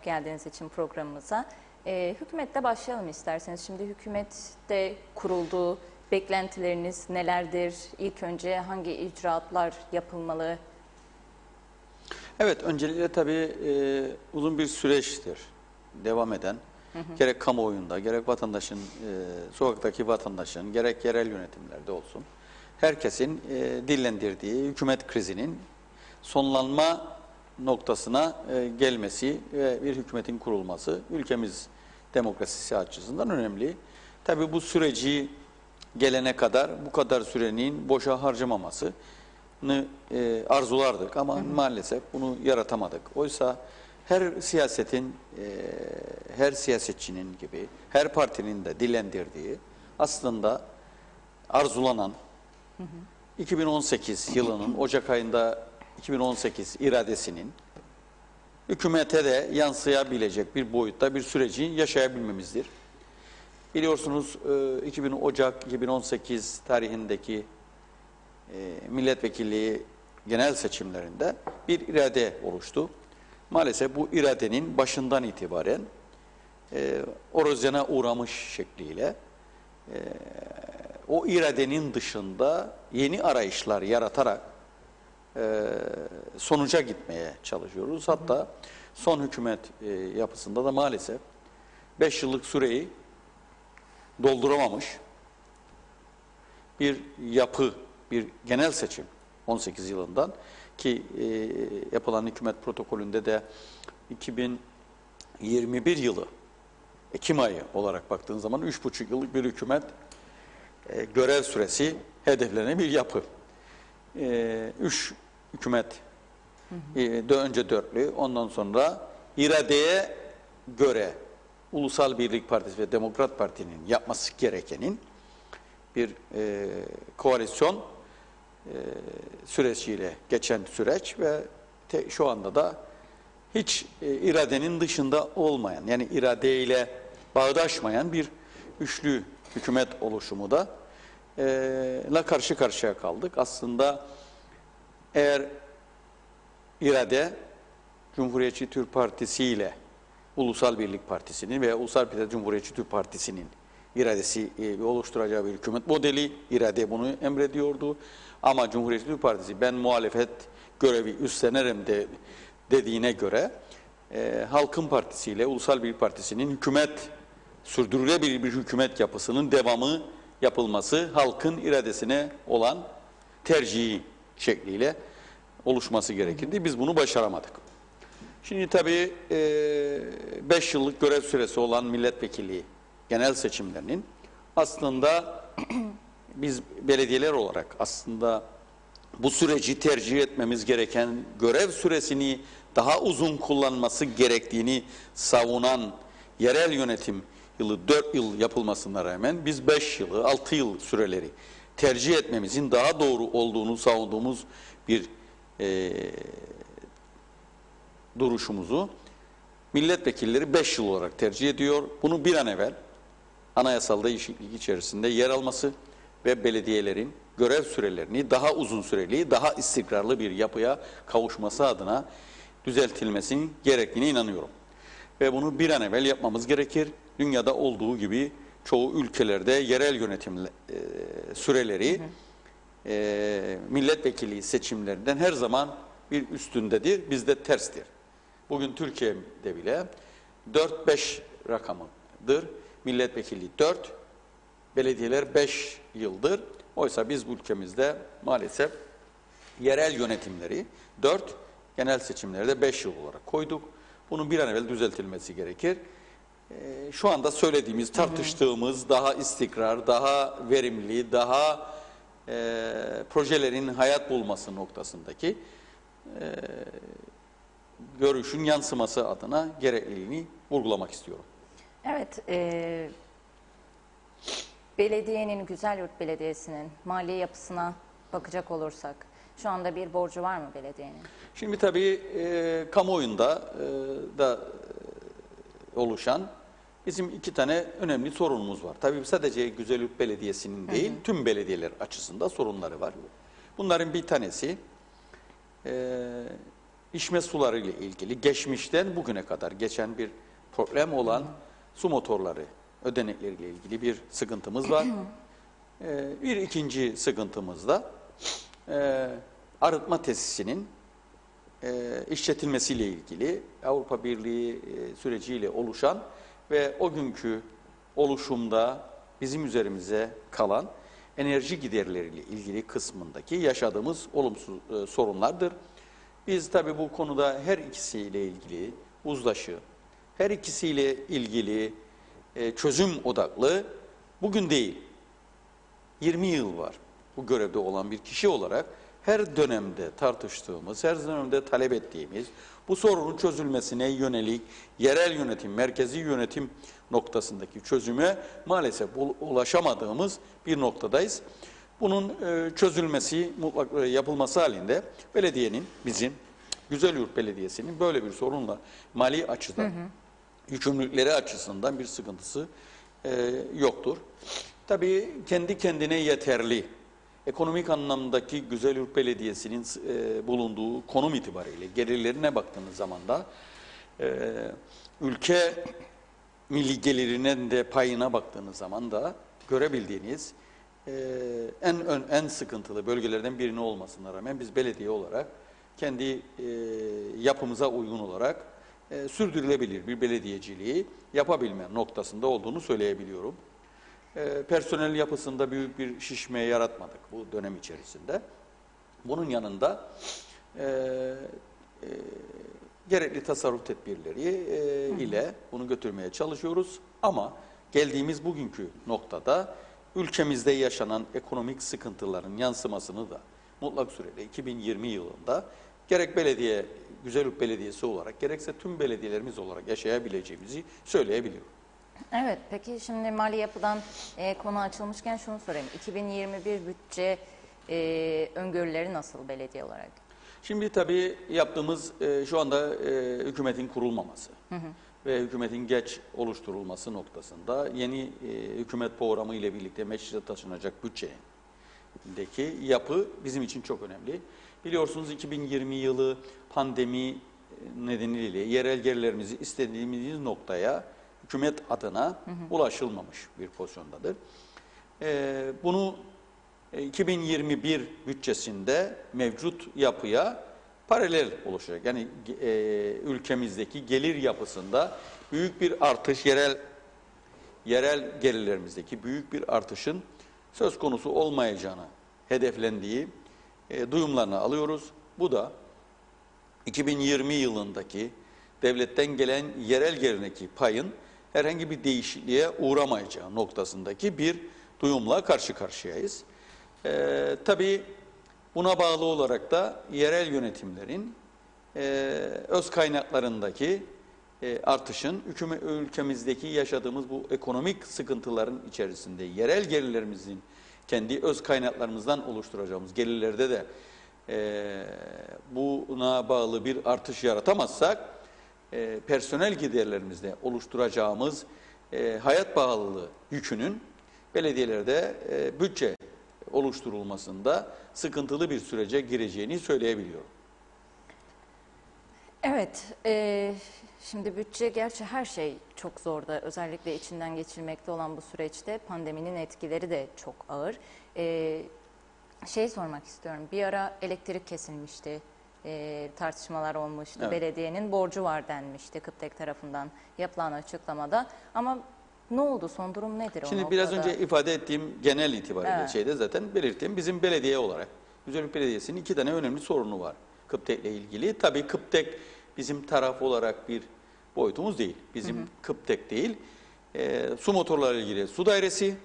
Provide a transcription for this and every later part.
geldiğiniz için programımıza. Hükümetle başlayalım isterseniz. Şimdi hükümette kuruldu. Beklentileriniz nelerdir? İlk önce hangi icraatlar yapılmalı? Evet, öncelikle tabii uzun bir süreçtir devam eden. Gerek kamuoyunda, gerek vatandaşın, sokaktaki vatandaşın, gerek yerel yönetimlerde olsun. Herkesin dillendirdiği hükümet krizinin sonlanma noktasına gelmesi ve bir hükümetin kurulması ülkemiz demokrasisi açısından önemli. Tabii bu süreci gelene kadar bu kadar sürenin boşa harcamamasını arzulardık ama maalesef bunu yaratamadık. Oysa her siyasetin, her siyasetçinin gibi her partinin de dillendirdiği aslında arzulanan 2018 yılının Ocak ayında 2018 iradesinin hükümete de yansıyabilecek bir boyutta bir süreci yaşayabilmemizdir. Biliyorsunuz Ocak 2018 tarihindeki milletvekilliği genel seçimlerinde bir irade oluştu. Maalesef bu iradenin başından itibaren erozyona uğramış şekliyle o iradenin dışında yeni arayışlar yaratarak sonuca gitmeye çalışıyoruz. Hatta son hükümet yapısında da maalesef 5 yıllık süreyi dolduramamış bir yapı, bir genel seçim 18 yılından ki yapılan hükümet protokolünde de 2021 yılı Ekim ayı olarak baktığın zaman 3,5 yıllık bir hükümet görev süresi hedeflenen bir yapı. 3 hükümet önce dörtlü, ondan sonra iradeye göre Ulusal Birlik Partisi ve Demokrat Parti'nin yapması gerekenin bir koalisyon süreciyle geçen süreç ve şu anda da hiç iradenin dışında olmayan, yani iradeyle bağdaşmayan bir üçlü hükümet oluşumu da karşı karşıya kaldık. Aslında eğer irade Cumhuriyetçi Türk Partisi ile Ulusal Birlik Partisi'nin veya Ulusal Birlik Cumhuriyetçi Türk Partisi'nin iradesi oluşturacağı bir hükümet modeli, irade bunu emrediyordu. Ama Cumhuriyetçi Türk Partisi ben muhalefet görevi üstlenirim dediğine göre Halkın Partisi ile Ulusal Birlik Partisi'nin hükümet, sürdürülebilir bir hükümet yapısının devamı yapılması, halkın iradesine olan tercihi şekliyle oluşması gerekirdi. Biz bunu başaramadık. Şimdi tabii 5 yıllık görev süresi olan milletvekilliği genel seçimlerinin aslında biz belediyeler olarak aslında bu süreci tercih etmemiz gereken, görev süresini daha uzun kullanması gerektiğini savunan yerel yönetim yılı 4 yıl yapılmasına rağmen biz 5 yılı 6 yıl süreleri tercih etmemizin daha doğru olduğunu savunduğumuz bir duruşumuzu milletvekilleri 5 yıl olarak tercih ediyor. Bunu bir an evvel anayasal değişiklik içerisinde yer alması ve belediyelerin görev sürelerini daha uzun süreli, daha istikrarlı bir yapıya kavuşması adına düzeltilmesinin gerektiğine inanıyorum. Ve bunu bir an evvel yapmamız gerekir. Dünyada olduğu gibi çoğu ülkelerde yerel yönetim süreleri milletvekili seçimlerinden her zaman bir üstündedir. Bizde terstir. Bugün Türkiye'de bile 4-5 rakamıdır. Milletvekili 4, belediyeler 5 yıldır. Oysa biz bu ülkemizde maalesef yerel yönetimleri 4, genel seçimleri de 5 yıl olarak koyduk. Bunun bir an evvel düzeltilmesi gerekir. Şu anda söylediğimiz, tartıştığımız daha istikrar, daha verimli, daha projelerin hayat bulması noktasındaki görüşün yansıması adına gerekliliğini vurgulamak istiyorum. Evet, belediyenin, Güzelyurt Belediyesi'nin mali yapısına bakacak olursak şu anda bir borcu var mı belediyenin? Şimdi tabii kamuoyunda da oluşan bizim 2 tane önemli sorunumuz var. Tabii sadece Güzelyurt Belediyesi'nin değil, tüm belediyeler açısından sorunları var. Bunların bir tanesi içme suları ile ilgili geçmişten bugüne kadar geçen bir problem olan su motorları ödenekleriyle ilgili bir sıkıntımız var. Bir ikinci sıkıntımız da arıtma tesisinin işletilmesiyle ilgili Avrupa Birliği süreciyle oluşan ve o günkü oluşumda bizim üzerimize kalan enerji giderleriyle ilgili kısmındaki yaşadığımız olumsuz sorunlardır. Biz tabii bu konuda her ikisiyle ilgili uzlaşı, her ikisiyle ilgili çözüm odaklı bugün değil, 20 yıl var bu görevde olan bir kişi olarak her dönemde tartıştığımız, her dönemde talep ettiğimiz bu sorunun çözülmesine yönelik yerel yönetim, merkezi yönetim noktasındaki çözüme maalesef ulaşamadığımız bir noktadayız. Bunun çözülmesi, mutlak yapılması halinde belediyenin, bizim Güzelyurt Belediyesi'nin böyle bir sorunla mali açıdan, yükümlülükleri açısından bir sıkıntısı yoktur. Tabii kendi kendine yeterli, ekonomik anlamdaki Güzelyurt Belediyesi'nin bulunduğu konum itibariyle gelirlerine baktığınız zaman da ülke milli gelirinin de payına baktığınız zaman da görebildiğiniz en sıkıntılı bölgelerden birini olmasına rağmen biz belediye olarak kendi yapımıza uygun olarak sürdürülebilir bir belediyeciliği yapabilme noktasında olduğunu söyleyebiliyorum. Personel yapısında büyük bir şişme yaratmadık bu dönem içerisinde. Bunun yanında gerekli tasarruf tedbirleri ile bunu götürmeye çalışıyoruz. Ama geldiğimiz bugünkü noktada ülkemizde yaşanan ekonomik sıkıntıların yansımasını da mutlak surede 2020 yılında gerek belediye, Güzelyurt Belediyesi olarak gerekse tüm belediyelerimiz olarak yaşayabileceğimizi söyleyebiliyorum. Evet, peki şimdi mali yapıdan konu açılmışken şunu sorayım. 2021 bütçe öngörüleri nasıl belediye olarak? Şimdi tabii yaptığımız şu anda hükümetin kurulmaması ve hükümetin geç oluşturulması noktasında yeni hükümet programı ile birlikte meclise taşınacak bütçedeki yapı bizim için çok önemli. Biliyorsunuz 2020 yılı pandemi nedeniyle yerel gelirlerimizi istediğimiz noktaya hükümet adına ulaşılmamış bir pozisyondadır. Bunu 2021 bütçesinde mevcut yapıya paralel oluşacak. Yani ülkemizdeki gelir yapısında büyük bir artış, yerel gelirlerimizdeki büyük bir artışın söz konusu olmayacağını hedeflendiği duyumlarını alıyoruz. Bu da 2020 yılındaki devletten gelen yerel gelirdeki payın herhangi bir değişikliğe uğramayacağı noktasındaki bir duyumla karşı karşıyayız. Tabii buna bağlı olarak da yerel yönetimlerin öz kaynaklarındaki artışın ülkemizdeki yaşadığımız bu ekonomik sıkıntıların içerisinde yerel gelirlerimizin kendi öz kaynaklarımızdan oluşturacağımız gelirlerde de buna bağlı bir artış yaratamazsak personel giderlerimizde oluşturacağımız hayat pahalılığı yükünün belediyelerde bütçe oluşturulmasında sıkıntılı bir sürece gireceğini söyleyebiliyorum. Evet, şimdi bütçe gerçi her şey çok zorda. Özellikle içinden geçirmekte olan bu süreçte pandeminin etkileri de çok ağır. Şey sormak istiyorum, bir ara elektrik kesilmişti, tartışmalar olmuştu. Evet. Belediyenin borcu var denmişti KıPTEK tarafından yapılan açıklamada. Ama ne oldu, son durum nedir? Şimdi biraz önce ifade ettiğim genel itibariyle şeyde zaten belirttiğim bizim belediye olarak Güzelyurt Belediyesi'nin 2 tane önemli sorunu var KıPTEK ile ilgili. Tabii KıPTEK bizim taraf olarak bir boyutumuz değil. Bizim KıPTEK değil. Su motorlarıyla ilgili su dairesi,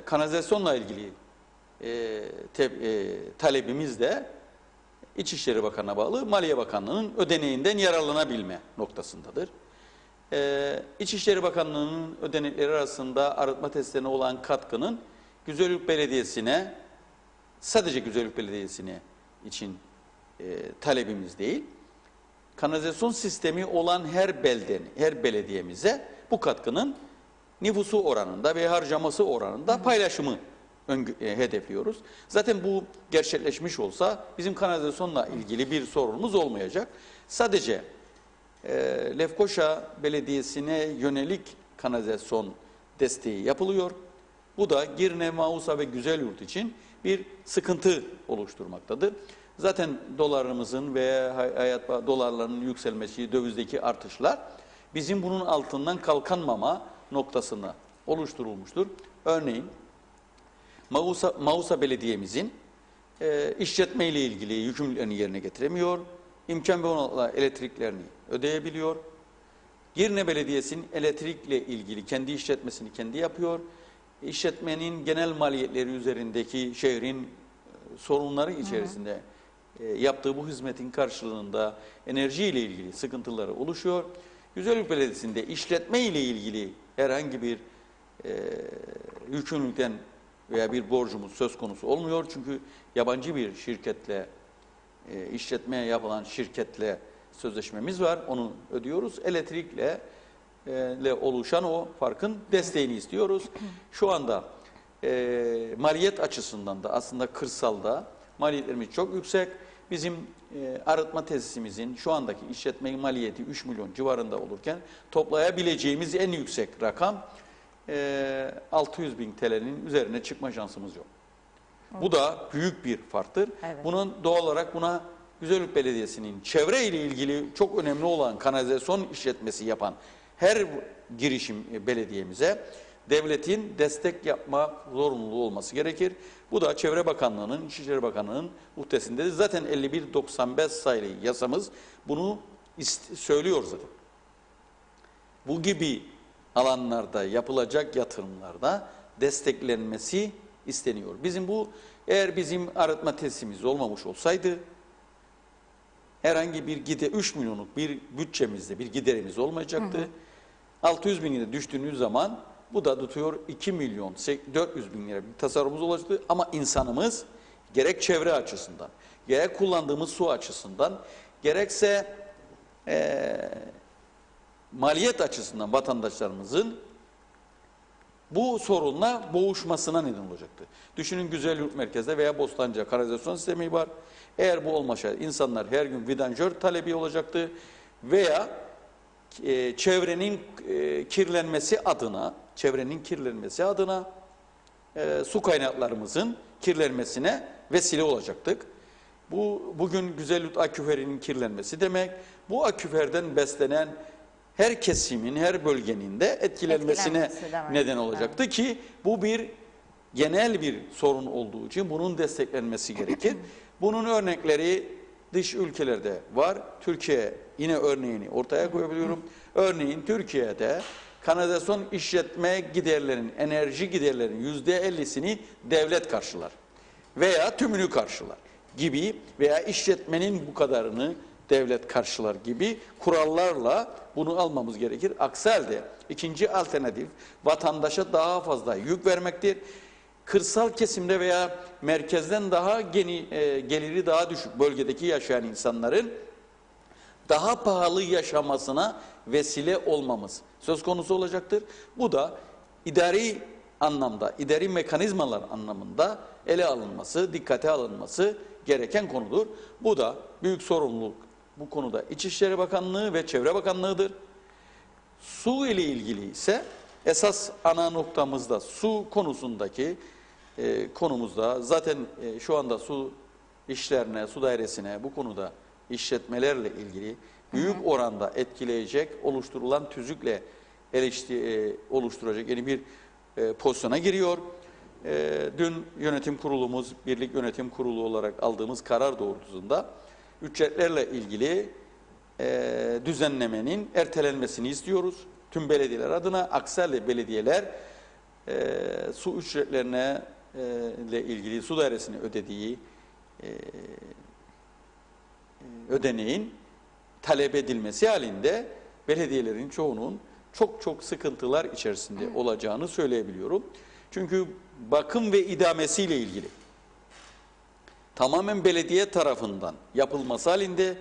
kanalizasyonla ilgili talebimiz de İçişleri Bakanı'na bağlı Maliye Bakanlığı'nın ödeneğinden yararlanabilme noktasındadır. İçişleri Bakanlığı'nın ödenekleri arasında arıtma testlerine olan katkının Güzelyurt Belediyesi'ne, sadece Güzelyurt Belediyesi'ne için talebimiz değil, kanalizasyon sistemi olan her belediyemize bu katkının nüfusu oranında ve harcaması oranında paylaşımı hedefliyoruz. Zaten bu gerçekleşmiş olsa bizim kanalizasyonla ilgili bir sorunumuz olmayacak. Sadece Lefkoşa Belediyesi'ne yönelik kanalizasyon desteği yapılıyor. Bu da Girne, Mausa ve Güzelyurt için bir sıkıntı oluşturmaktadır. Zaten dolarımızın ve hayat dolarlarının yükselmesi, dövizdeki artışlar bizim bunun altından kalkanmama noktasına oluşturulmuştur. Örneğin Mausa Belediye'mizin işletme ile ilgili yükümlülüklerini yerine getiremiyor, imkan ve olanakla elektriklerini ödeyebiliyor. Girne Belediyesi'nin elektrikle ilgili kendi işletmesini kendi yapıyor. İşletmenin genel maliyetleri üzerindeki şehrin sorunları içerisinde yaptığı bu hizmetin karşılığında enerji ile ilgili sıkıntıları oluşuyor. Güzelyurt Belediyesi'nde işletme ile ilgili herhangi bir yükümlülükten veya bir borcumuz söz konusu olmuyor. Çünkü yabancı bir şirketle, işletmeye yapılan şirketle sözleşmemiz var. Onu ödüyoruz. Elektrikle oluşan o farkın desteğini istiyoruz. Şu anda maliyet açısından da aslında kırsalda maliyetlerimiz çok yüksek. Bizim arıtma tesisimizin şu andaki işletme maliyeti 3 milyon civarında olurken toplayabileceğimiz en yüksek rakam 600 bin TL'nin üzerine çıkma şansımız yok. Bu da büyük bir farktır. Evet. Bunun doğal olarak buna Güzelyurt Belediyesi'nin çevre ile ilgili çok önemli olan kanalizasyon işletmesi yapan her girişim belediyemize devletin destek yapma zorunluluğu olması gerekir. Bu da Çevre Bakanlığı'nın, İçişleri Bakanlığı'nın muhtesindedir. Zaten 51-95 sayılı yasamız bunu söylüyor zaten. Bu gibi alanlarda yapılacak yatırımlarda desteklenmesi isteniyor. Eğer bizim arıtma tesisimiz olmamış olsaydı herhangi bir 3 milyonluk bir bütçemizde bir giderimiz olmayacaktı. 600 bin lira düştüğünüz zaman bu da tutuyor 2 milyon 400 bin lira bir tasarrufumuz olacaktı. Ama insanımız gerek çevre açısından, gerek kullandığımız su açısından, gerekse maliyet açısından vatandaşlarımızın bu sorunla boğuşmasına neden olacaktı. Düşünün Güzelyurt merkezde veya Bostancı'da kanalizasyon sistemi var. Eğer bu olmasaydı insanlar her gün vidanjör talebi olacaktı veya çevrenin kirlenmesi adına su kaynaklarımızın kirlenmesine vesile olacaktık. Bugün Güzelyurt aküferinin kirlenmesi demek, bu aküferden beslenen her kesimin, her bölgenin de etkilenmesine neden olacaktı ki bu genel bir sorun olduğu için bunun desteklenmesi gerekir. Bunun örnekleri dış ülkelerde var. Türkiye yine örneğini ortaya koyabiliyorum. Örneğin Türkiye'de kanalizasyon işletme giderlerinin, enerji giderlerinin %50'sini devlet karşılar veya tümünü karşılar gibi veya işletmenin bu kadarını devlet karşılar gibi kurallarla bunu almamız gerekir. Aksi halde ikinci alternatif vatandaşa daha fazla yük vermektir. Kırsal kesimde veya merkezden daha geliri daha düşük bölgedeki yaşayan insanların daha pahalı yaşamasına vesile olmamız söz konusu olacaktır. Bu da idari anlamda, idari mekanizmalar anlamında ele alınması, dikkate alınması gereken konudur. Bu da büyük sorumluluk bu konuda İçişleri Bakanlığı ve Çevre Bakanlığı'dır. Su ile ilgili ise esas ana noktamızda su konusundaki konumuzda zaten şu anda su işlerine, su dairesine bu konuda işletmelerle ilgili büyük oranda etkileyecek, oluşturulan tüzükle oluşturacak yeni bir pozisyona giriyor. Dün yönetim kurulumuz, Birlik Yönetim Kurulu olarak aldığımız karar doğrultusunda ücretlerle ilgili düzenlemenin ertelenmesini istiyoruz. Tüm belediyeler adına, aksi halde belediyeler su ücretlerine ile ilgili su dairesine ödediği ödeneğin talep edilmesi halinde belediyelerin çoğunun çok sıkıntılar içerisinde olacağını söyleyebiliyorum. Çünkü bakım ve idamesiyle ilgili tamamen belediye tarafından yapılması halinde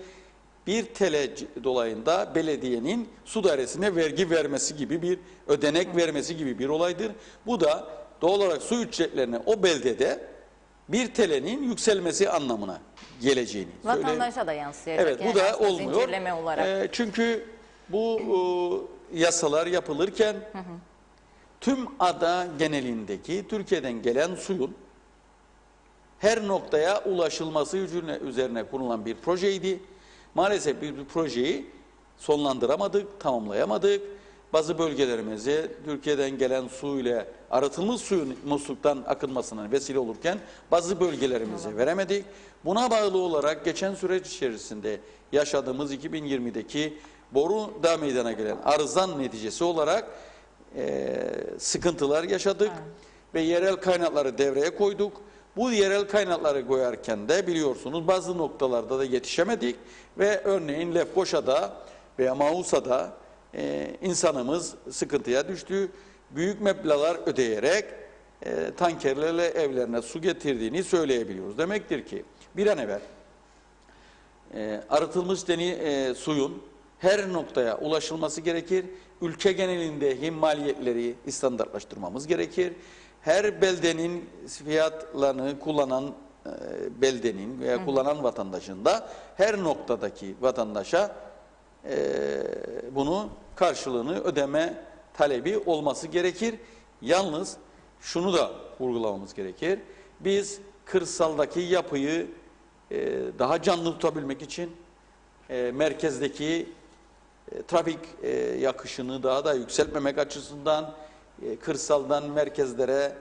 1 TL dolayında belediyenin su dairesine vergi vermesi gibi bir ödenek vermesi gibi bir olaydır. Bu da doğal olarak su ücretlerine o beldede 1 TL'nin yükselmesi anlamına geleceğini söyleyeyim. Vatandaşa da yansıyacak. Evet, yani bu da aslında olmuyor. zincirleme olarak. Çünkü bu yasalar yapılırken tüm ada genelindeki Türkiye'den gelen suyun her noktaya ulaşılması üzerine kurulan bir projeydi. Maalesef bir projeyi sonlandıramadık, tamamlayamadık. Bazı bölgelerimize Türkiye'den gelen su ile arıtılmış suyun musluktan akınmasına vesile olurken bazı bölgelerimize veremedik. Buna bağlı olarak geçen süreç içerisinde yaşadığımız 2020'deki boruda meydana gelen arızan neticesi olarak sıkıntılar yaşadık ve yerel kaynakları devreye koyduk. Bu yerel kaynakları koyarken de biliyorsunuz bazı noktalarda da yetişemedik ve örneğin Lefkoşa'da veya Mausa'da insanımız sıkıntıya düştü. Büyük meblağlar ödeyerek tankerlerle evlerine su getirdiğini söyleyebiliyoruz. Demektir ki bir an evvel arıtılmış suyun her noktaya ulaşılması gerekir. Ülke genelinde maliyetleri standartlaştırmamız gerekir. Her beldenin fiyatlarını kullanan beldenin veya kullanan vatandaşın da her noktadaki vatandaşa bunu karşılığını ödeme talebi olması gerekir. Yalnız şunu da vurgulamamız gerekir. Biz kırsaldaki yapıyı daha canlı tutabilmek için merkezdeki trafik yakışını daha da yükseltmemek açısından kırsaldan merkezlere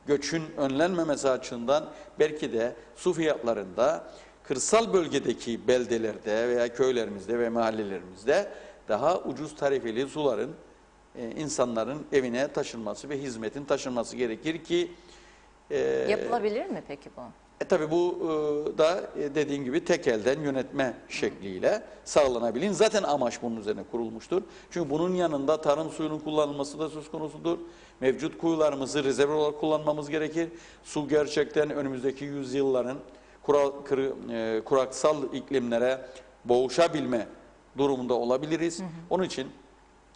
göçün önlenmemesi açısından belki de su fiyatlarında kırsal bölgedeki beldelerde veya köylerimizde ve mahallelerimizde daha ucuz tarifeli suların insanların evine taşınması ve hizmetin taşınması gerekir ki Yapılabilir mi peki bu? Tabii bu da dediğim gibi tek elden yönetme şekliyle sağlanabilir. Zaten amaç bunun üzerine kurulmuştur. Çünkü bunun yanında tarım suyunun kullanılması da söz konusudur. Mevcut kuyularımızı rezerv olarak kullanmamız gerekir. Su gerçekten önümüzdeki yüzyılların kuraksal iklimlere boğuşabilme durumunda olabiliriz. Onun için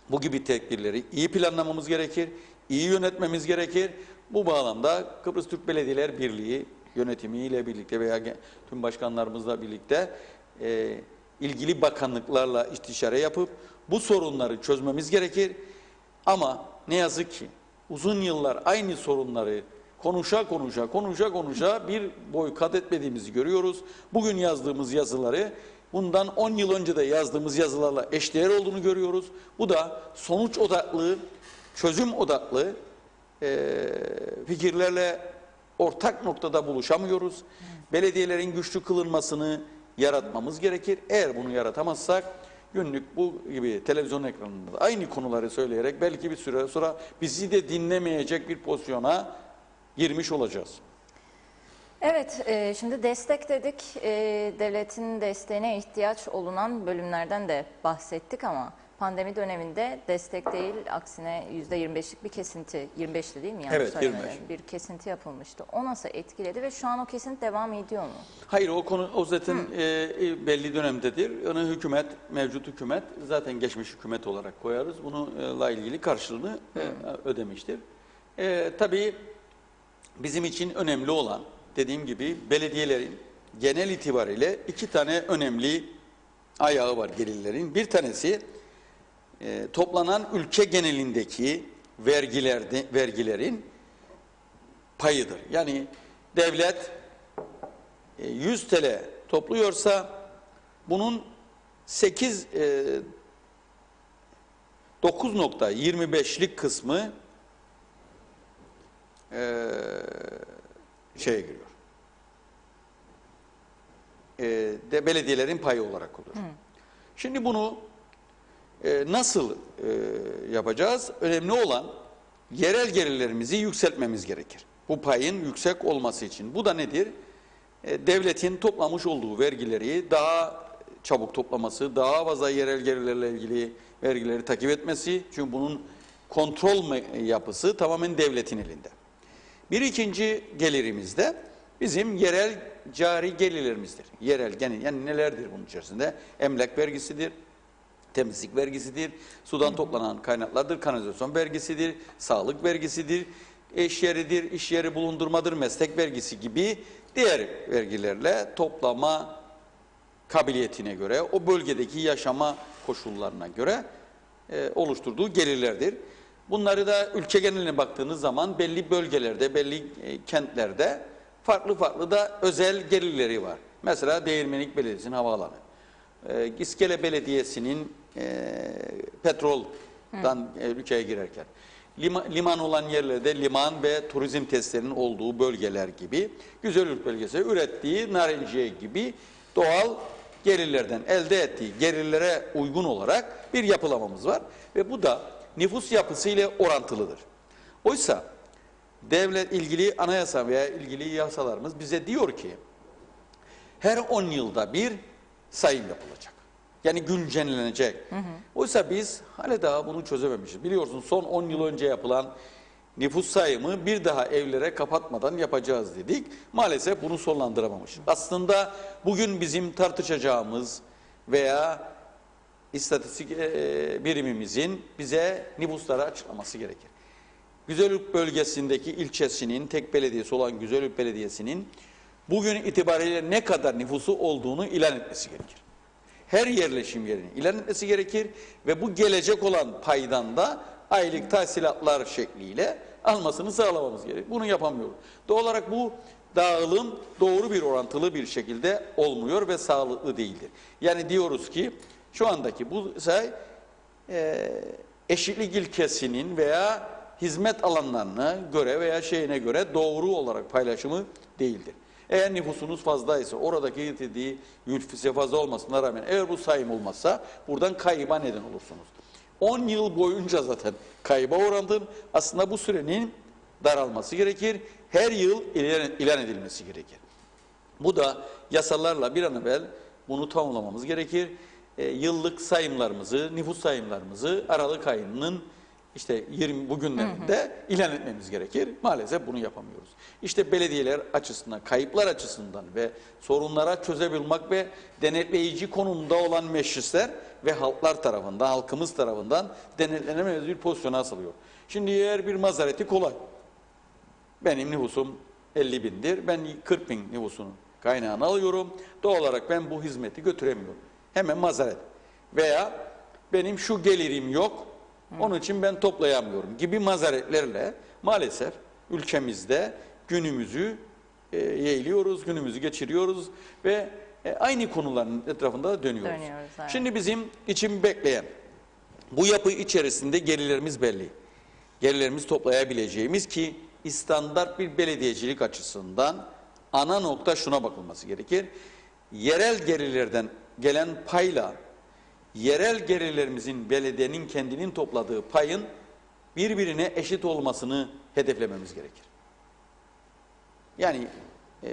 bu gibi tedbirleri iyi planlamamız gerekir, iyi yönetmemiz gerekir. Bu bağlamda Kıbrıs Türk Belediyeler Birliği yönetimiyle birlikte veya tüm başkanlarımızla birlikte ilgili bakanlıklarla istişare yapıp bu sorunları çözmemiz gerekir. Ama ne yazık ki uzun yıllar aynı sorunları konuşa bir boy kat etmediğimizi görüyoruz. Bugün yazdığımız yazıları bundan 10 yıl önce de yazdığımız yazılarla eşdeğer olduğunu görüyoruz. Bu da sonuç odaklı, çözüm odaklı fikirlerle ortak noktada buluşamıyoruz. Belediyelerin güçlü kılınmasını yaratmamız gerekir. Eğer bunu yaratamazsak günlük bu gibi televizyon ekranında aynı konuları söyleyerek belki bir süre sonra bizi de dinlemeyecek bir pozisyona girmiş olacağız. Evet, şimdi destek dedik. Devletin desteğine ihtiyaç olunan bölümlerden de bahsettik ama pandemi döneminde destek değil, aksine %25'lik bir kesinti, 25'ti değil mi? Yani evet, 25. Bir kesinti yapılmıştı. O nasıl etkiledi ve şu an o kesinti devam ediyor mu? Hayır, o zaten belli dönemdedir. Onu mevcut hükümet, zaten geçmiş hükümet olarak koyarız. Bununla ilgili karşılığını ödemiştir. Tabii bizim için önemli olan, dediğim gibi belediyelerin genel itibariyle 2 tane önemli ayağı var gelirlerin. Bir tanesi toplanan ülke genelindeki vergilerin payıdır. Yani devlet 100 TL topluyorsa bunun 9.25'lik kısmı şeye giriyor. Belediyelerin payı olarak oluyor. Şimdi bunu nasıl yapacağız? Önemli olan yerel gelirlerimizi yükseltmemiz gerekir. Bu payın yüksek olması için. Bu da nedir? Devletin toplamış olduğu vergileri daha çabuk toplaması, daha fazla yerel gelirlerle ilgili vergileri takip etmesi. Çünkü bunun kontrol yapısı tamamen devletin elinde. Bir ikinci gelirimiz de bizim yerel cari gelirlerimizdir. Yerel yani nelerdir bunun içerisinde? Emlak vergisidir, temizlik vergisidir, sudan toplanan kaynaklardır, kanalizasyon vergisidir, sağlık vergisidir, eş yeridir, iş yeri bulundurmadır, meslek vergisi gibi diğer vergilerle toplama kabiliyetine göre, o bölgedeki yaşama koşullarına göre oluşturduğu gelirlerdir. Bunları da ülke geneline baktığınız zaman belli bölgelerde, belli kentlerde farklı farklı da özel gelirleri var. Mesela Değirmenlik Belediyesi'nin havaalanı, İskele Belediyesi'nin petroldan ülkeye girerken, liman olan yerlerde liman ve turizm testlerinin olduğu bölgeler gibi, Güzelürt bölgesi ürettiği narenciye gibi doğal gelirlerden elde ettiği gelirlere uygun olarak bir yapılamamız var ve bu da nüfus yapısı ile orantılıdır. Oysa devlet ilgili anayasa veya ilgili yasalarımız bize diyor ki her 10 yılda bir sayım yapılacak. Yani güncellenecek. Oysa biz hala daha bunu çözememişiz. Biliyorsun son 10 yıl önce yapılan nüfus sayımı bir daha evlere kapatmadan yapacağız dedik. Maalesef bunu sonlandıramamışız. Aslında bugün bizim tartışacağımız veya istatistik birimimizin bize nüfusları açıklaması gerekir. Güzelürt bölgesindeki ilçesinin tek belediyesi olan Güzelürt Belediyesi'nin bugün itibariyle ne kadar nüfusu olduğunu ilan etmesi gerekir. Her yerleşim yerini ilan etmesi gerekir ve bu gelecek olan paydan da aylık tahsilatlar şekliyle almasını sağlamamız gerekir. Bunu yapamıyoruz. Doğal olarak bu dağılım doğru bir orantılı bir şekilde olmuyor ve sağlıklı değildir. Yani diyoruz ki şu andaki bu say eşitlik ilkesinin veya hizmet alanlarına göre veya şeyine göre doğru olarak paylaşımı değildir. Eğer nüfusunuz fazlaysa, oradaki getirdiği ülfise fazla olmasına rağmen eğer bu sayım olmazsa buradan kayıba neden olursunuz. 10 yıl boyunca zaten kayıba uğradın. Aslında bu sürenin daralması gerekir. Her yıl ilan edilmesi gerekir. Bu da yasalarla bir an evvel bunu tamamlamamız gerekir. Yıllık sayımlarımızı, nüfus sayımlarımızı Aralık ayının işte 20 bugünlerinde ilan etmemiz gerekir. Maalesef bunu yapamıyoruz. İşte belediyeler açısından, kayıplar açısından ve sorunlara çözebilmek ve denetleyici konumda olan meclisler ve halklar tarafından, halkımız tarafından denetlenemez bir pozisyona asılıyor. Şimdi eğer bir mazareti kolay. Benim nüfusum 50 bindir. Ben 40 bin nüfusunun kaynağını alıyorum. Doğal olarak ben bu hizmeti götüremiyorum. Hemen mazaret. Veya benim şu gelirim yok. Onun için ben toplayamıyorum gibi mazaretlerle maalesef ülkemizde günümüzü yeğliyoruz, günümüzü geçiriyoruz ve aynı konuların etrafında da dönüyoruz. Evet. Şimdi bizim için bekleyen bu yapı içerisinde gelirlerimiz belli. Gelirlerimizi toplayabileceğimiz ki standart bir belediyecilik açısından ana nokta şuna bakılması gerekir. Yerel gelirlerden gelen payla yerel gelirlerimizin belediyenin kendinin topladığı payın birbirine eşit olmasını hedeflememiz gerekir. Yani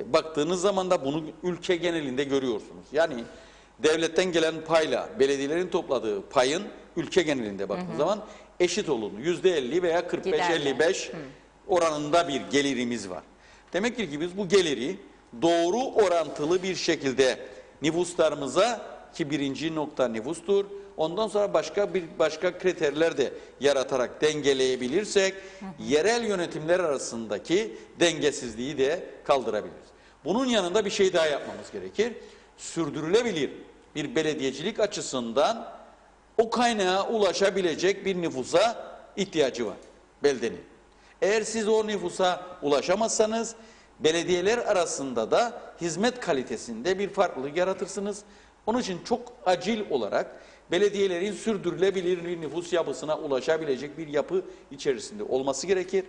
baktığınız zaman da bunu ülke genelinde görüyorsunuz. Yani devletten gelen payla belediyelerin topladığı payın ülke genelinde baktığınız zaman eşit olduğunu %50 veya 45-55 oranında bir gelirimiz var. Demek ki biz bu geliri doğru orantılı bir şekilde nüfuslarımıza ki birinci nokta nüfustur. Ondan sonra başka kriterler de yaratarak dengeleyebilirsek yerel yönetimler arasındaki dengesizliği de kaldırabiliriz. Bunun yanında bir şey daha yapmamız gerekir. Sürdürülebilir bir belediyecilik açısından o kaynağa ulaşabilecek bir nüfusa ihtiyacı var beldenin. Eğer siz o nüfusa ulaşamazsanız belediyeler arasında da hizmet kalitesinde bir farklılık yaratırsınız. Onun için çok acil olarak belediyelerin sürdürülebilir bir nüfus yapısına ulaşabilecek bir yapı içerisinde olması gerekir.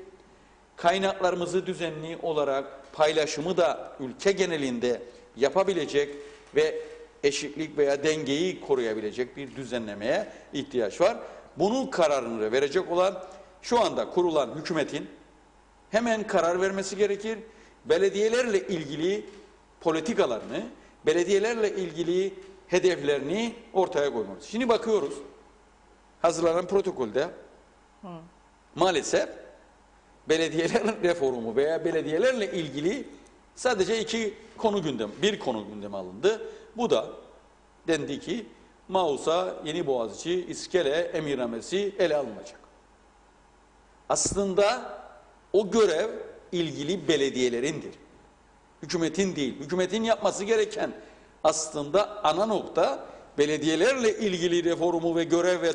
Kaynaklarımızı düzenli olarak paylaşımı da ülke genelinde yapabilecek ve eşitlik veya dengeyi koruyabilecek bir düzenlemeye ihtiyaç var. Bunun kararını verecek olan şu anda kurulan hükümetin hemen karar vermesi gerekir. Belediyelerle ilgili politikalarını, belediyelerle ilgili hedeflerini ortaya koymalıyız. Şimdi bakıyoruz, hazırlanan protokolde maalesef belediyeler reformu veya belediyelerle ilgili sadece bir konu gündeme alındı. Bu da dendi ki Mausa, Yeniboğaziçi, İskele, Emirnamesi ele alınacak. Aslında O görev ilgili belediyelerindir. Hükümetin değil. Hükümetin yapması gereken aslında ana nokta belediyelerle ilgili reformu ve görev ve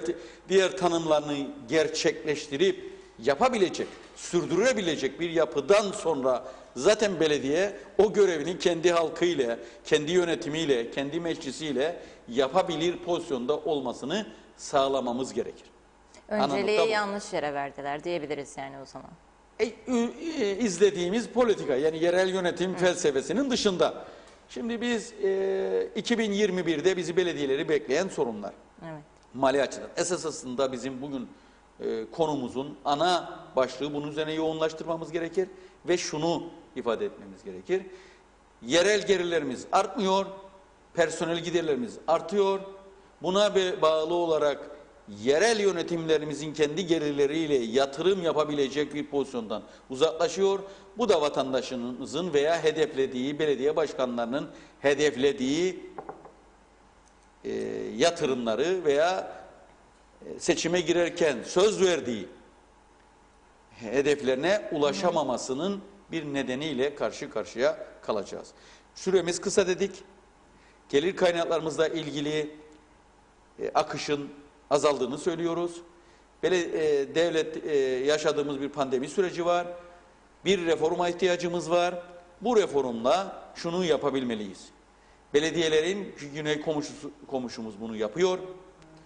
diğer tanımlarını gerçekleştirip yapabilecek, sürdürebilecek bir yapıdan sonra zaten belediye o görevini kendi halkıyla, kendi yönetimiyle, kendi meclisiyle yapabilir pozisyonda olmasını sağlamamız gerekir. Önceliği yanlış yere verdiler diyebiliriz yani o zaman. İzlediğimiz politika yani yerel yönetim felsefesinin dışında. Şimdi biz 2021'de bizi belediyeleri bekleyen sorunlar. Evet. Mali açıdan. Esasında bizim bugün konumuzun ana başlığı bunun üzerine yoğunlaştırmamız gerekir ve şunu ifade etmemiz gerekir. Yerel gelirlerimiz artmıyor, personel giderlerimiz artıyor. Buna bağlı olarak yerel yönetimlerimizin kendi gelirleriyle yatırım yapabilecek bir pozisyondan uzaklaşıyor. Bu da vatandaşımızın veya hedeflediği, belediye başkanlarının hedeflediği yatırımları veya seçime girerken söz verdiği hedeflerine ulaşamamasının bir nedeniyle karşı karşıya kalacağız. Süremiz kısa dedik. Gelir kaynaklarımızla ilgili akışın azaldığını söylüyoruz. Devlet yaşadığımız bir pandemi süreci var. Bir reforma ihtiyacımız var. Bu reformla şunu yapabilmeliyiz. Belediyelerin Güney komşumuz bunu yapıyor.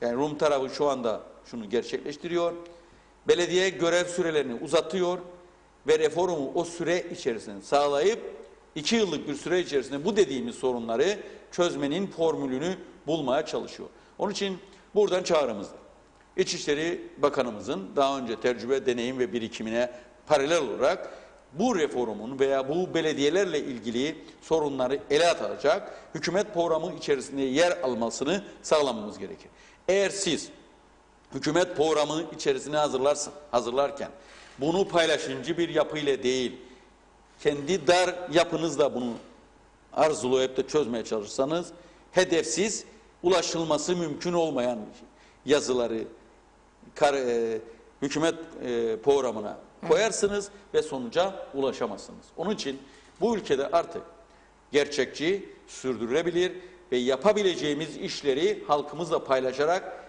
Yani Rum tarafı şu anda şunu gerçekleştiriyor. Belediye görev sürelerini uzatıyor ve reformu o süre içerisinde sağlayıp 2 yıllık bir süre içerisinde bu dediğimiz sorunları çözmenin formülünü bulmaya çalışıyor. Onun için buradan çağrımızdır. İçişleri Bakanımızın daha önce tecrübe, deneyim ve birikimine paralel olarak bu reformun veya bu belediyelerle ilgili sorunları ele atacak hükümet programı içerisinde yer almasını sağlamamız gerekir. Eğer siz hükümet programı içerisine hazırlarken bunu paylaşımcı bir yapıyla değil, kendi dar yapınızla bunu arzulayıp da çözmeye çalışırsanız hedefsiz, ulaşılması mümkün olmayan yazıları hükümet programına koyarsınız ve sonuca ulaşamazsınız. Onun için bu ülkede artık gerçekçi, sürdürülebilir ve yapabileceğimiz işleri halkımızla paylaşarak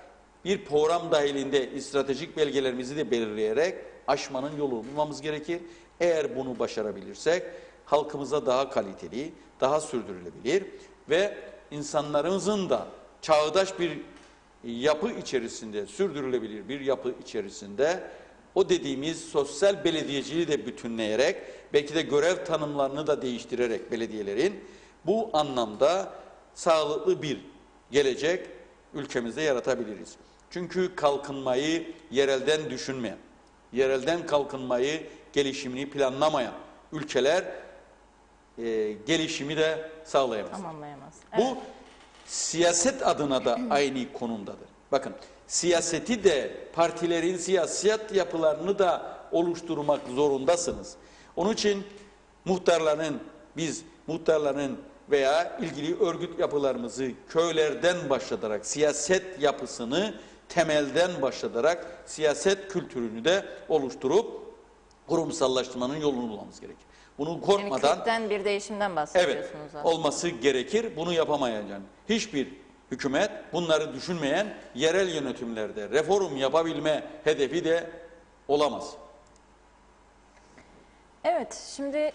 bir program dahilinde stratejik belgelerimizi de belirleyerek aşmanın yolunu bulmamız gerekir. Eğer bunu başarabilirsek halkımıza daha kaliteli, daha sürdürülebilir ve insanlarımızın da çağdaş bir yapı içerisinde, sürdürülebilir bir yapı içerisinde o dediğimiz sosyal belediyeciliği de bütünleyerek, belki de görev tanımlarını da değiştirerek belediyelerin bu anlamda sağlıklı bir gelecek ülkemizde yaratabiliriz. Çünkü kalkınmayı yerelden düşünmeyen, yerelden kalkınmayı, gelişimini planlamayan ülkeler gelişimi de sağlayamaz. Tamamlayamaz. Evet. Bu siyaset adına da aynı konumdadır. Bakın siyaseti de partilerin siyaset yapılarını da oluşturmak zorundasınız. Onun için muhtarların veya ilgili örgüt yapılarımızı köylerden başlatarak siyaset yapısını temelden başlatarak siyaset kültürünü de oluşturup kurumsallaştırmanın yolunu bulmamız gerekir. Bunu korkmadan Yani kökten bir değişimden bahsediyorsunuz aslında. olması gerekir. Bunu yapamayacak hiçbir hükümet bunları düşünmeyen yerel yönetimlerde reform yapabilme hedefi de olamaz. Evet, şimdi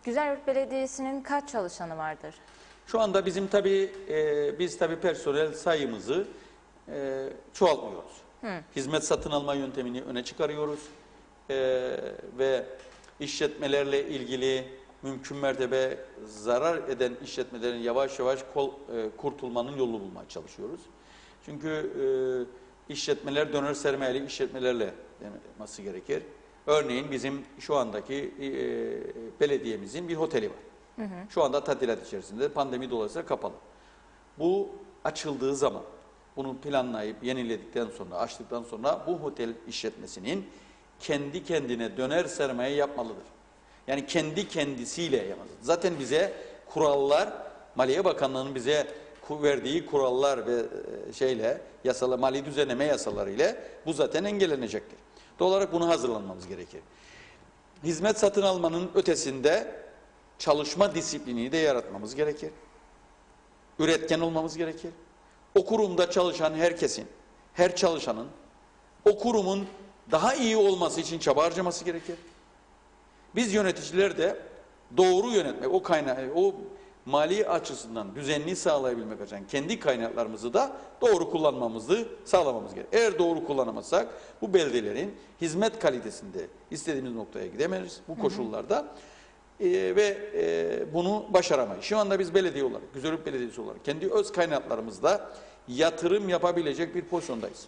Güzelyurt Belediyesi'nin kaç çalışanı vardır? Şu anda bizim biz personel sayımızı çoğaltmıyoruz. Hizmet satın alma yöntemini öne çıkarıyoruz ve işletmelerle ilgili mümkün mertebe zarar eden işletmelerin yavaş yavaş kurtulmanın yolunu bulmaya çalışıyoruz. Çünkü işletmeler döner sermayeli işletmelerle denmesi gerekir. Örneğin bizim şu andaki belediyemizin bir oteli var. Şu anda tadilat içerisinde, pandemi dolayısıyla kapalı. Bu açıldığı zaman, bunu planlayıp yeniledikten sonra, açtıktan sonra bu otel işletmesinin kendi kendine döner sermaye yapmalıdır. Yani kendi kendisiyle yapmalıdır. Zaten bize kurallar, Maliye Bakanlığı'nın bize verdiği kurallar ve mali düzenleme yasaları ile bu zaten engellenecektir. Doğal olarak bunu hazırlanmamız gerekir. Hizmet satın almanın ötesinde çalışma disiplinini de yaratmamız gerekir. Üretken olmamız gerekir. O kurumda çalışan herkesin, her çalışanın o kurumun daha iyi olması için çaba harcaması gerekir. Biz yöneticiler de doğru yönetmek, o kaynağı, o mali açısından düzenli sağlayabilmek için kendi kaynaklarımızı da doğru kullanmamızı sağlamamız gerekir. Eğer doğru kullanamazsak bu beldelerin hizmet kalitesinde istediğimiz noktaya gidemeyiz bu koşullarda bunu başaramayız. Şu anda biz belediye olarak, Güzellik Belediyesi olarak kendi öz kaynaklarımızda yatırım yapabilecek bir pozisyondayız.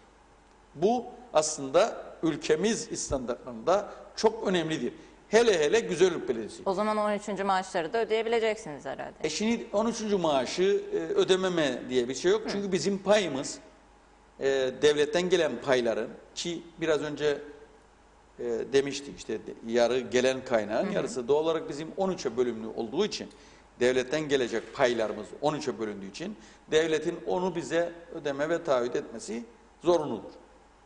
Bu aslında ülkemiz standartlarında çok önemlidir. Hele hele Güzellik Belediyesi. O zaman 13. maaşları da ödeyebileceksiniz herhalde. Şimdi 13. maaşı ödememe diye bir şey yok. Çünkü bizim payımız devletten gelen payların ki biraz önce demiştik işte yarı gelen kaynağın yarısı doğal olarak bizim 13'e bölümlü olduğu için devletten gelecek paylarımız 13'e bölündüğü için devletin onu bize ödeme ve taahhüt etmesi zorunludur.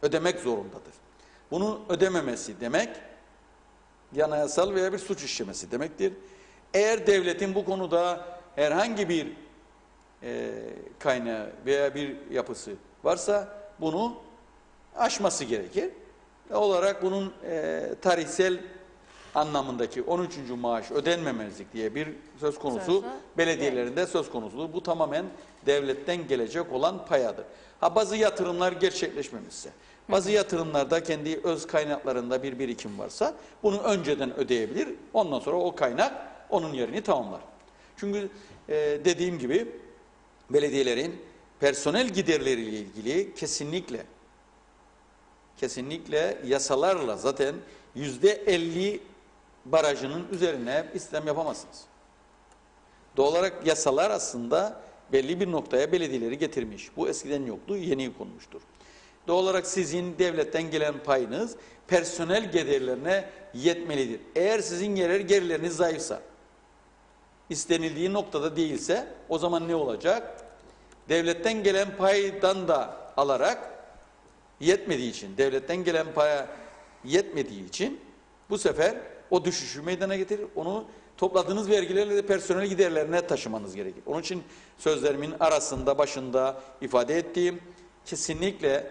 Ödemek zorundadır. Bunu ödememesi demek yanayasal veya bir suç işlemesi demektir. Eğer devletin bu konuda herhangi bir kaynağı veya bir yapısı varsa bunu aşması gerekir. Olarak bunun tarihsel anlamındaki 13. maaş ödenmemezlik diye bir söz konusu belediyelerinde söz konusudur. Bu tamamen devletten gelecek olan payadır. Ha bazı yatırımlar gerçekleşmemişse, bazı yatırımlarda kendi öz kaynaklarında bir birikim varsa bunu önceden ödeyebilir. Ondan sonra o kaynak onun yerini tamamlar. Çünkü dediğim gibi belediyelerin personel giderleriyle ilgili kesinlikle yasalarla zaten %50 barajının üzerine işlem yapamazsınız. Doğal olarak yasalar aslında belli bir noktaya belediyeleri getirmiş. Bu eskiden yoktu, yeni konmuştur. Doğal olarak sizin devletten gelen payınız personel giderlerine yetmelidir. Eğer sizin gelirleriniz zayıfsa, istenildiği noktada değilse o zaman ne olacak? Devletten gelen paydan da alarak yetmediği için, devletten gelen paya yetmediği için bu sefer o düşüşü meydana getirir. Onu topladığınız vergilerle de personel giderlerine taşımanız gerekir. Onun için sözlerimin arasında, başında ifade ettiğim kesinlikle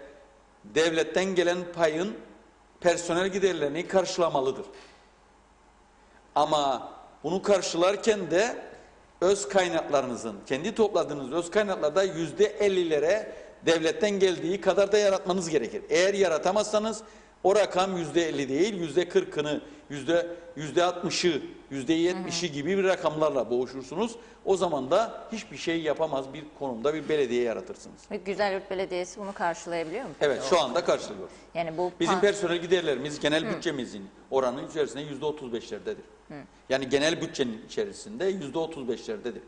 devletten gelen payın personel giderlerini karşılamalıdır. Ama bunu karşılarken de öz kaynaklarınızın, kendi topladığınız öz kaynaklarda %50'lere devletten geldiği kadar da yaratmanız gerekir. Eğer yaratamazsanız o rakam %50 değil, %40'ını, %60'ı, %70'i gibi bir rakamlarla boğuşursunuz. O zaman da hiçbir şey yapamaz bir konumda bir belediye yaratırsınız. Ve Güzellik Belediyesi bunu karşılayabiliyor mu? Evet, şu anda karşılıyor. Yani bu bizim personel giderlerimiz genel bütçemizin oranı içerisinde %35'lerdedir. Yani genel bütçenin içerisinde %35'lerdedir.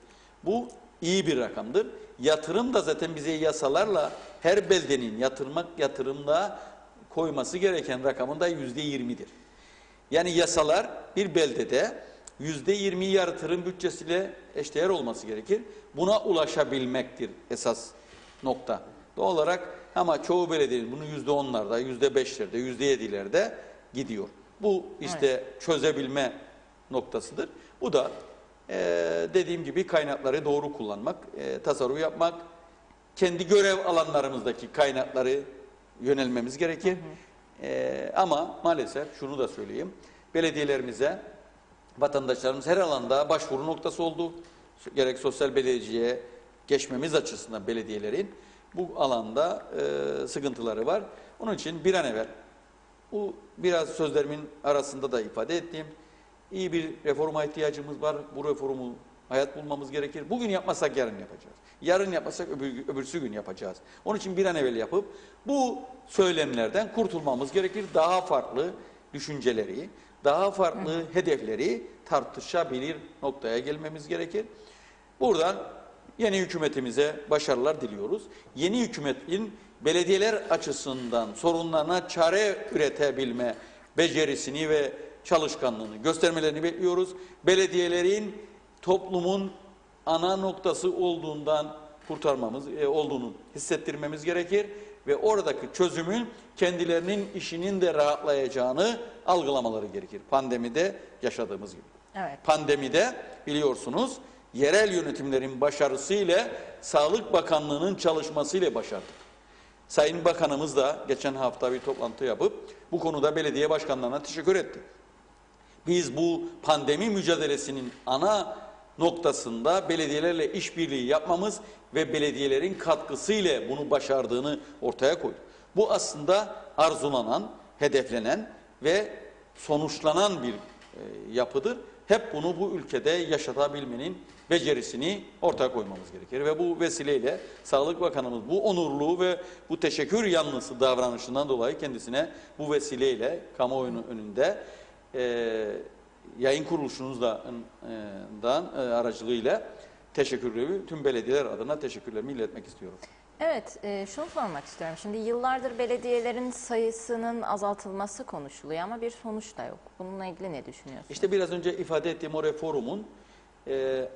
Bu iyi bir rakamdır. Yatırım da zaten bize yasalarla her beldenin yatırımda koyması gereken rakamın da %20'dir. Yani yasalar bir beldede %20 yatırım bütçesiyle eşdeğer olması gerekir. Buna ulaşabilmektir esas nokta. Doğal olarak ama çoğu belediyenin bunu %10'larda, %5'lerde, %7'lerde gidiyor. Bu işte çözebilme noktasıdır. Bu da dediğim gibi kaynakları doğru kullanmak, tasarruf yapmak, kendi görev alanlarımızdaki kaynakları yönelmemiz gerekir. Ama maalesef şunu da söyleyeyim, belediyelerimize vatandaşlarımız her alanda başvuru noktası oldu. Gerek sosyal belediyeciye geçmemiz açısından belediyelerin bu alanda sıkıntıları var. Onun için bir an evvel, bu biraz sözlerimin arasında da ifade ettiğim, iyi bir reforma ihtiyacımız var. Bu reformu hayat bulmamız gerekir. Bugün yapmazsak yarın yapacağız. Yarın yapmazsak öbürsü gün yapacağız. Onun için bir an evvel yapıp bu söylemlerden kurtulmamız gerekir. Daha farklı düşünceleri, daha farklı hedefleri tartışabilir noktaya gelmemiz gerekir. Buradan yeni hükümetimize başarılar diliyoruz. Yeni hükümetin belediyeler açısından sorunlarına çare üretebilme becerisini ve çalışkanlığını göstermelerini bekliyoruz. Belediyelerin toplumun ana noktası olduğunu hissettirmemiz gerekir ve oradaki çözümün kendilerinin işinin de rahatlayacağını algılamaları gerekir. Pandemide yaşadığımız gibi. Evet. Pandemide biliyorsunuz yerel yönetimlerin başarısıyla Sağlık Bakanlığı'nın çalışmasıyla başardık. Sayın Bakanımız da geçen hafta bir toplantı yapıp bu konuda belediye başkanlarına teşekkür etti. Biz bu pandemi mücadelesinin ana noktasında belediyelerle işbirliği yapmamız ve belediyelerin katkısıyla bunu başardığını ortaya koyduk. Bu aslında arzulanan, hedeflenen ve sonuçlanan bir yapıdır. Hep bunu bu ülkede yaşatabilmenin becerisini ortaya koymamız gerekir. Ve bu vesileyle Sağlık Bakanımız bu onurlu ve bu teşekkür yanlısı davranışından dolayı kendisine bu vesileyle kamuoyunun önünde yayın kuruluşunuzdan aracılığıyla teşekkürlerimi tüm belediyeler adına teşekkürlerimi iletmek istiyorum. Evet, şunu sormak istiyorum. Şimdi yıllardır belediyelerin sayısının azaltılması konuşuluyor ama bir sonuç da yok. Bununla ilgili ne düşünüyorsunuz? İşte biraz önce ifade ettiğim o reformun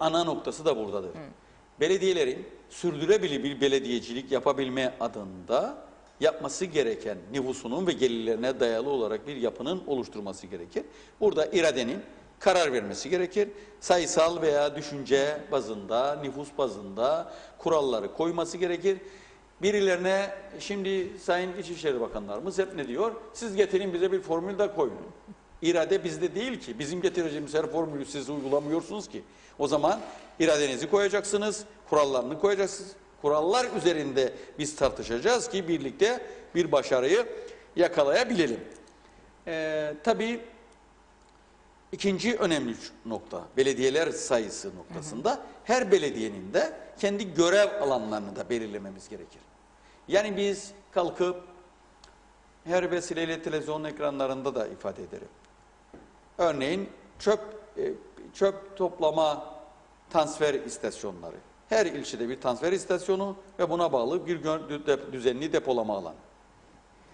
ana noktası da buradadır. Belediyelerin sürdürülebilir bir belediyecilik yapabilme adında yapması gereken nüfusunun ve gelirlerine dayalı olarak bir yapının oluşturması gerekir. Burada iradenin karar vermesi gerekir. Sayısal veya düşünce bazında, nüfus bazında kuralları koyması gerekir. Birilerine şimdi Sayın İçişleri Bakanlarımız hep ne diyor? Siz getirin bize bir formül de koyun. İrade bizde değil ki. Bizim getireceğimiz her formülü siz uygulamıyorsunuz ki. O zaman iradenizi koyacaksınız, kurallarını koyacaksınız. Kurallar üzerinde biz tartışacağız ki birlikte bir başarıyı yakalayabilelim. Tabii ikinci önemli nokta belediyeler sayısı noktasında her belediyenin de kendi görev alanlarını da belirlememiz gerekir. Yani biz kalkıp her vesileyle televizyon ekranlarında da ifade ederim. Örneğin çöp toplama transfer istasyonları. Her ilçede bir transfer istasyonu ve buna bağlı bir düzenli depolama alanı.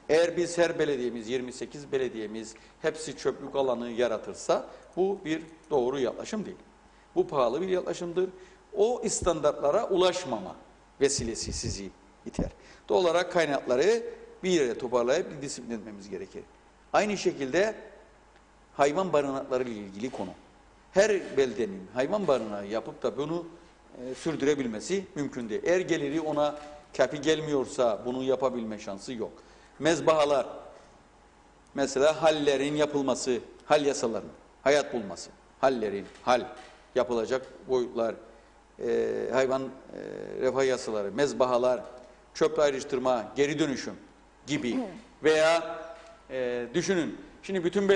Eğer biz her belediyemiz, 28 belediyemiz hepsi çöplük alanı yaratırsa bu bir doğru yaklaşım değil. Bu pahalı bir yaklaşımdır. O standartlara ulaşmama vesilesi sizi iter. Doğal olarak kaynakları bir yere toparlayıp bir disiplin etmemiz gerekir. Aynı şekilde hayvan barınakları ile ilgili konu. Her beldenin hayvan barınağı yapıp da bunu sürdürebilmesi mümkün değil. Eğer geliri ona kafi gelmiyorsa bunu yapabilme şansı yok. Mezbahalar, mesela hallerin yapılması, hal yasalarının, hayat bulması, hallerin, yapılacak boyutlar, hayvan refah yasaları, mezbahalar, çöp ayrıştırma, geri dönüşüm gibi veya düşünün, şimdi bütün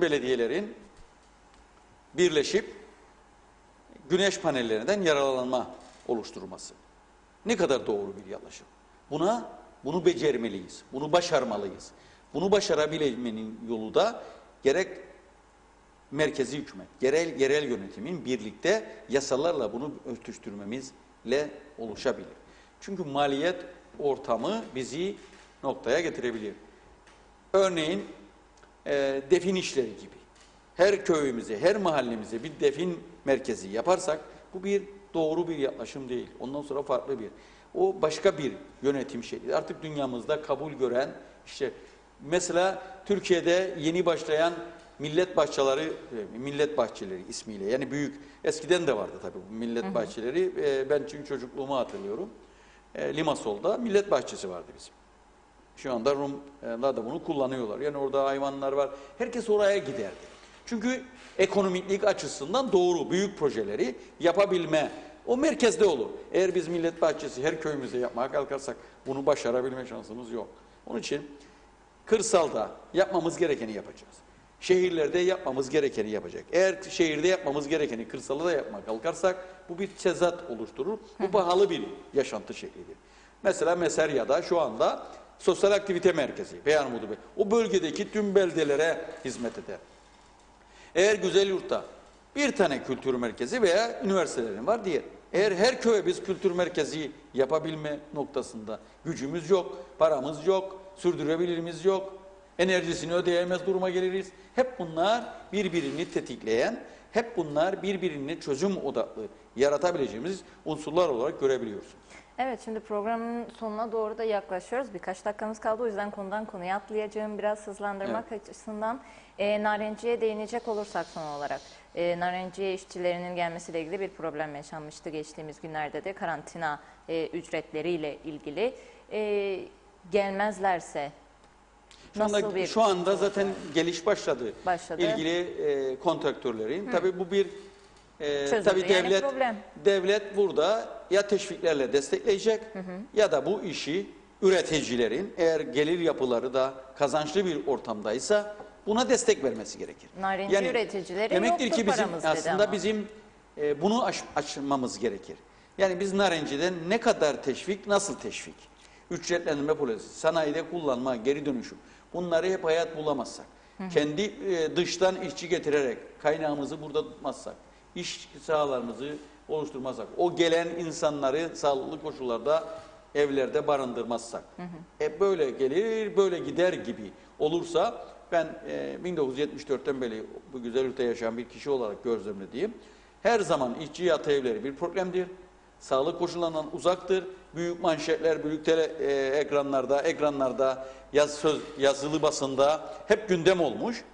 belediyelerin birleşip güneş panellerinden yararlanma oluşturması. Ne kadar doğru bir yaklaşım. Bunu becermeliyiz, bunu başarmalıyız. Bunu başarabilmenin yolu da gerek merkezi hükümet, yerel yönetimin birlikte yasalarla bunu örtüştürmemizle oluşabilir. Çünkü maliyet ortamı bizi noktaya getirebilir. Örneğin defin işleri gibi. Her köyümüze, her mahallemize bir defin merkezi yaparsak bu bir doğru bir yaklaşım değil. Ondan sonra farklı bir. O başka bir yönetim şekli. Artık dünyamızda kabul gören işte mesela Türkiye'de yeni başlayan millet bahçeleri ismiyle yani büyük eskiden de vardı tabii bu millet bahçeleri. Ben çünkü çocukluğumu hatırlıyorum. Limasol'da millet bahçesi vardı bizim. Şu anda Rumlar da bunu kullanıyorlar. Yani orada hayvanlar var. Herkes oraya giderdi. Çünkü ekonomiklik açısından doğru büyük projeleri yapabilme o merkezde olur. Eğer biz millet bahçesi her köyümüze yapmaya kalkarsak bunu başarabilme şansımız yok. Onun için kırsalda yapmamız gerekeni yapacağız. Şehirlerde yapmamız gerekeni yapacak. Eğer şehirde yapmamız gerekeni kırsalda da yapmaya kalkarsak bu bir tezat oluşturur. Bu pahalı bir yaşantı şeklidir. Mesela Meserya'da şu anda sosyal aktivite merkezi Beyarmudu Bey. O bölgedeki tüm beldelere hizmet eder. Eğer Güzelyurt'ta bir tane kültür merkezi veya üniversitelerin var diye. Eğer her köye biz kültür merkezi yapabilme noktasında gücümüz yok, paramız yok, sürdürebilirimiz yok, enerjisini ödeyemez duruma geliriz. Hep bunlar birbirini tetikleyen, hep bunlar birbirini çözüm odaklı yaratabileceğimiz unsurlar olarak görebiliyoruz. Evet, şimdi programın sonuna doğru da yaklaşıyoruz. Birkaç dakikamız kaldı, o yüzden konudan konuya atlayacağım. Biraz hızlandırmak açısından narenciye değinecek olursak son olarak. Narenciye işçilerinin gelmesiyle ilgili bir problem yaşanmıştı geçtiğimiz günlerde de karantina ücretleriyle ilgili. Gelmezlerse nasıl bir... Şu anda zaten geliş başladı. Başladı. İlgili kontraktörlerin. Tabii bu bir Çözüldü tabii yani problem. devlet burada ya teşviklerle destekleyecek ya da bu işi üreticilerin eğer gelir yapıları da kazançlı bir ortamdaysa buna destek vermesi gerekir. Narenci üreticileri demektir yoktu ki bizim paramız dedi aslında ama. bizim bunu aşmamız gerekir. Yani biz narenciden ne kadar teşvik, nasıl teşvik? Ücretlendirme polisi, sanayide kullanma, geri dönüşüm. Bunları hep hayat bulamazsak, kendi dıştan işçi getirerek kaynağımızı burada tutmazsak, iş sahalarımızı oluşturmazsak, o gelen insanları sağlıklı koşullarda evlerde barındırmazsak, böyle gelir, böyle gider gibi olursa ben 1974'ten beri bu güzel ülkede yaşayan bir kişi olarak gözlemlediğim, her zaman işçi yatı evleri bir problemdir. Sağlık koşullarından uzaktır. Büyük manşetler, büyük ekranlarda, yazılı basında hep gündem olmuş.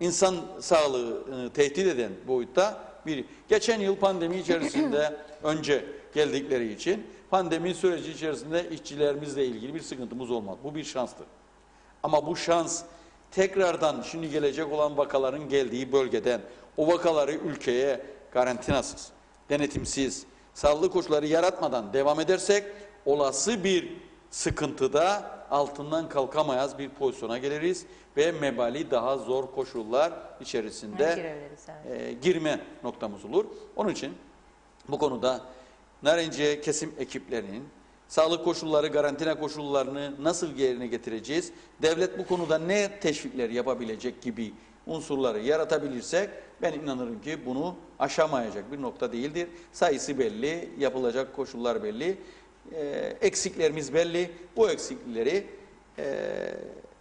İnsan sağlığı tehdit eden boyutta bir. Geçen yıl pandemi içerisinde önce geldikleri için pandemi süreci içerisinde işçilerimizle ilgili bir sıkıntımız olmadı. Bu bir şanstır. Ama bu şans tekrardan şimdi gelecek olan vakaların geldiği bölgeden o vakaları ülkeye karantinasız, denetimsiz, sağlıklı koşulları yaratmadan devam edersek olası bir sıkıntıda altından kalkamayız bir pozisyona geliriz ve mebali daha zor koşullar içerisinde girme noktamız olur. Onun için bu konuda narenciye kesim ekiplerinin sağlık koşulları, karantina koşullarını nasıl yerine getireceğiz? Devlet bu konuda ne teşvikler yapabilecek gibi unsurları yaratabilirsek ben inanırım ki bunu aşamayacak bir nokta değildir. Sayısı belli, yapılacak koşullar belli, eksiklerimiz belli. Bu eksikleri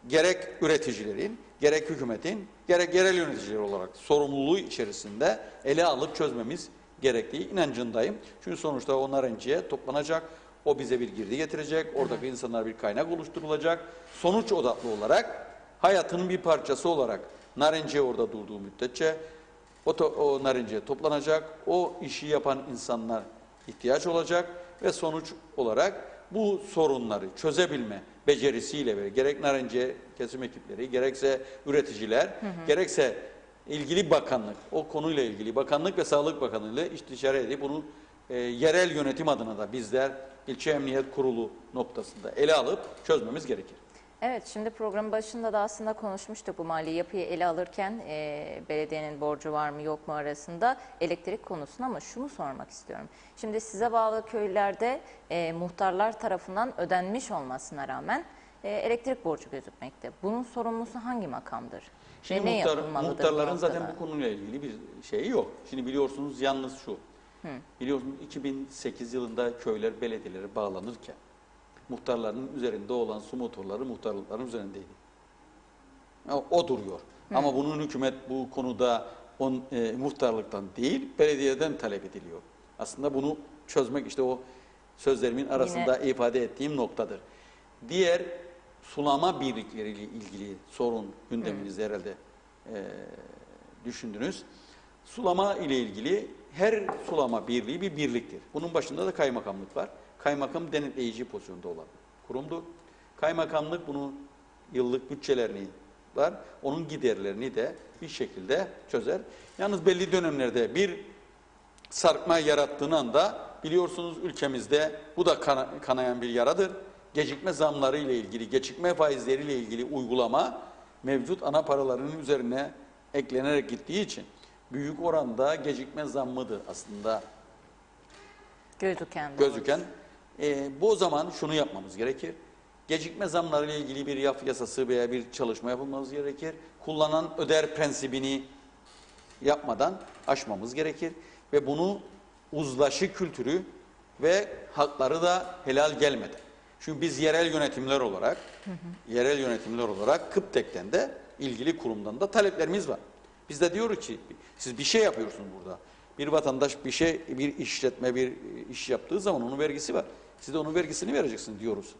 gerek üreticilerin, gerek hükümetin, gerek yerel yöneticiler olarak sorumluluğu içerisinde ele alıp çözmemiz gerektiği inancındayım. Çünkü sonuçta o narenciye toplanacak, o bize bir girdi getirecek, oradaki insanlar bir kaynak oluşturulacak. Sonuç odaklı olarak, hayatının bir parçası olarak narenciye orada durduğu müddetçe o narenciye toplanacak, o işi yapan insanlar ihtiyaç olacak ve sonuç olarak bu sorunları çözebilme becerisiyle ve gerek narenciye kesim ekipleri, gerekse üreticiler, gerekse ilgili bakanlık, o konuyla ilgili bakanlık ve Sağlık Bakanlığı ile istişare edip bunu yerel yönetim adına da bizler ilçe emniyet kurulu noktasında ele alıp çözmemiz gerekir. Evet, şimdi programın başında da aslında konuşmuştuk bu mali yapıyı ele alırken belediyenin borcu var mı yok mu arasında elektrik konusunu, ama şunu sormak istiyorum. Şimdi size bağlı köylerde muhtarlar tarafından ödenmiş olmasına rağmen elektrik borcu gözükmekte. Bunun sorumlusu hangi makamdır? Şimdi ve ne yapılmalıdır muhtarların bu zaten noktada? bu konuyla ilgili bir şeyi yok. Şimdi biliyorsunuz yalnız şu, biliyorsunuz 2008 yılında köyler belediyelere bağlanırken muhtarların üzerinde olan su motorları muhtarlıkların üzerindeydi. O duruyor. Ama bunun hükümet bu konuda muhtarlıktan değil, belediyeden talep ediliyor. Aslında bunu çözmek işte o sözlerimin arasında ifade ettiğim noktadır. Diğer sulama birlikleriyle ilgili sorun gündeminizde herhalde düşündünüz. Sulama ile ilgili her sulama birliği bir birliktir. Bunun başında da kaymakamlık var. Kaymakam denetleyici pozisyonda olan kurumdur. Kaymakamlık bunu yıllık bütçelerini var, onun giderlerini de bir şekilde çözer. Yalnız belli dönemlerde bir sarkma yarattığın anda biliyorsunuz ülkemizde bu da kanayan bir yaradır. Gecikme zamları ile ilgili, gecikme faizleri ile ilgili uygulama mevcut ana paralarının üzerine eklenerek gittiği için büyük oranda gecikme zammıdır aslında gözüken. Bu zaman şunu yapmamız gerekir. Gecikme zamları ile ilgili bir yasası veya bir çalışma yapılmamız gerekir. Kullanan öder prensibini yapmadan aşmamız gerekir. Ve bunu uzlaşı kültürü ve hakları da helal gelmedi. Çünkü biz yerel yönetimler olarak Kıptek'ten de ilgili kurumdan da taleplerimiz var. Biz de diyoruz ki siz bir şey yapıyorsunuz burada. Bir vatandaş bir işletme bir iş yaptığı zaman onun vergisi var. Siz de onun vergisini vereceksiniz diyoruz.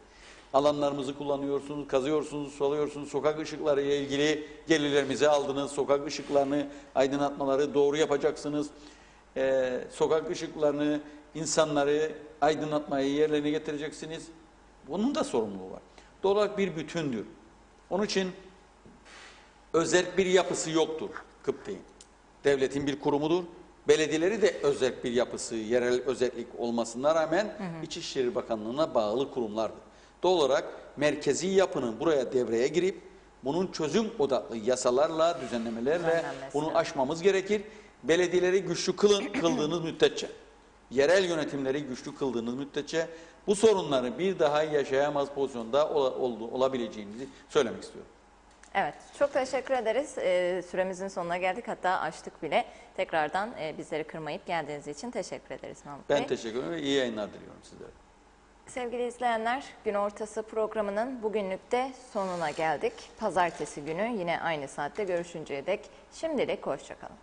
Alanlarımızı kullanıyorsunuz, kazıyorsunuz, sulıyorsunuz, sokak ışıkları ile ilgili gelirlerimizi aldınız, sokak ışıklarını, aydınlatmaları doğru yapacaksınız. Sokak ışıklarını, insanları aydınlatmayı yerlerine getireceksiniz. Bunun da sorumluluğu var. Doğal olarak bir bütündür. Onun için özerk bir yapısı yoktur Kıpteyn. Devletin bir kurumudur. Belediyeleri de özerk bir yapısı, yerel özellik olmasına rağmen İçişleri Bakanlığı'na bağlı kurumlardır. Doğal olarak merkezi yapının buraya devreye girip bunun çözüm odaklı yasalarla, düzenlemelerle bunu aşmamız gerekir. Belediyeleri güçlü kıldığınız müddetçe, yerel yönetimleri güçlü kıldığınız müddetçe bu sorunları bir daha yaşayamaz pozisyonda olabileceğimizi söylemek istiyorum. Evet, çok teşekkür ederiz. Süremizin sonuna geldik, hatta açtık bile. Tekrardan bizleri kırmayıp geldiğiniz için teşekkür ederiz Mahmut Bey. Ben teşekkür ederim ve iyi yayınlar diliyorum sizlere. Sevgili izleyenler, Gün Ortası programının bugünlük de sonuna geldik. Pazartesi günü yine aynı saatte görüşünceye dek şimdilik hoşça kalın.